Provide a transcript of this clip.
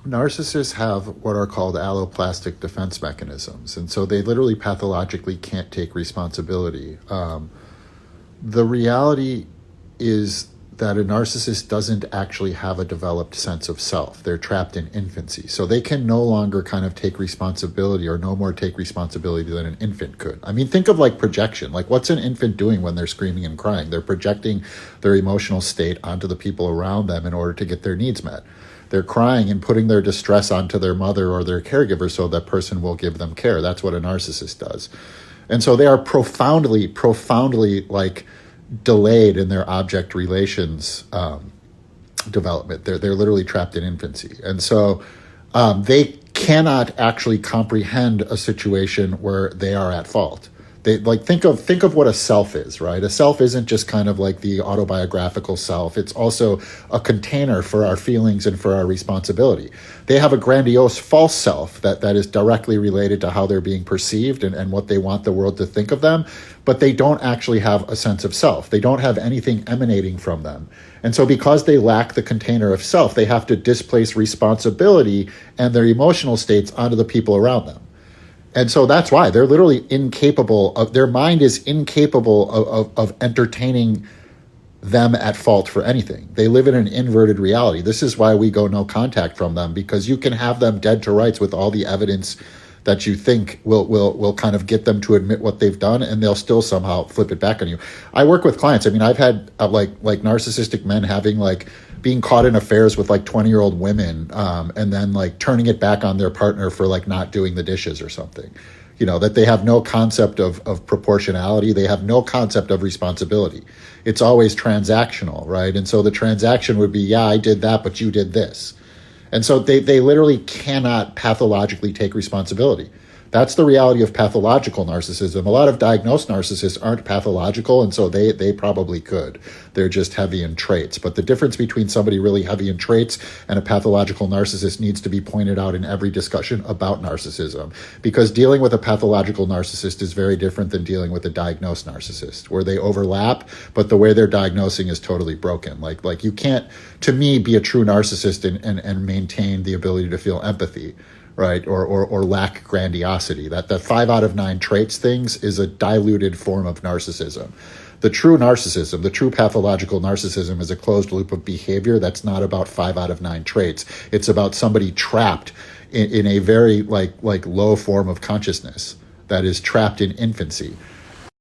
Narcissists have what are called alloplastic defense mechanisms, and so they literally pathologically can't take responsibility. The reality is that a narcissist doesn't actually have a developed sense of self. They're trapped in infancy. So they can no longer kind of take responsibility, or no more take responsibility than an infant could. I mean, think of like projection. Like, what's an infant doing when they're screaming and crying? They're projecting their emotional state onto the people around them in order to get their needs met. They're crying and putting their distress onto their mother or their caregiver so that person will give them care. That's what a narcissist does. And so they are profoundly, profoundly like delayed in their object relations development. They're literally trapped in infancy. And so they cannot actually comprehend a situation where they are at fault. They like think of what a self is, right? A self isn't just kind of like the autobiographical self. It's also a container for our feelings and for our responsibility. They have a grandiose false self that is directly related to how they're being perceived and what they want the world to think of them, but they don't actually have a sense of self. They don't have anything emanating from them. And so because they lack the container of self, they have to displace responsibility and their emotional states onto the people around them. And so that's why they're literally incapable of, their mind is incapable of entertaining them at fault for anything. They live in an inverted reality. This is why we go no contact from them, because you can have them dead to rights with all the evidence that you think will kind of get them to admit what they've done, and they'll still somehow flip it back on you. I work with clients. I mean, I've had like narcissistic men having like being caught in affairs with like 20-year-old women, and then like turning it back on their partner for like not doing the dishes or something. You know, that they have no concept of proportionality. They have no concept of responsibility. It's always transactional, right? And so the transaction would be, yeah, I did that, but you did this. And so they literally cannot pathologically take responsibility. That's the reality of pathological narcissism. A lot of diagnosed narcissists aren't pathological, and so they probably could. They're just heavy in traits. But the difference between somebody really heavy in traits and a pathological narcissist needs to be pointed out in every discussion about narcissism. Because dealing with a pathological narcissist is very different than dealing with a diagnosed narcissist, where they overlap, but the way they're diagnosing is totally broken. Like you can't, to me, be a true narcissist and maintain the ability to feel empathy, right? Or lack grandiosity. That 5 out of 9 traits things is a diluted form of narcissism. The true narcissism, the true pathological narcissism, is a closed loop of behavior that's not about 5 out of 9 traits. It's about somebody trapped in a very like low form of consciousness that is trapped in infancy.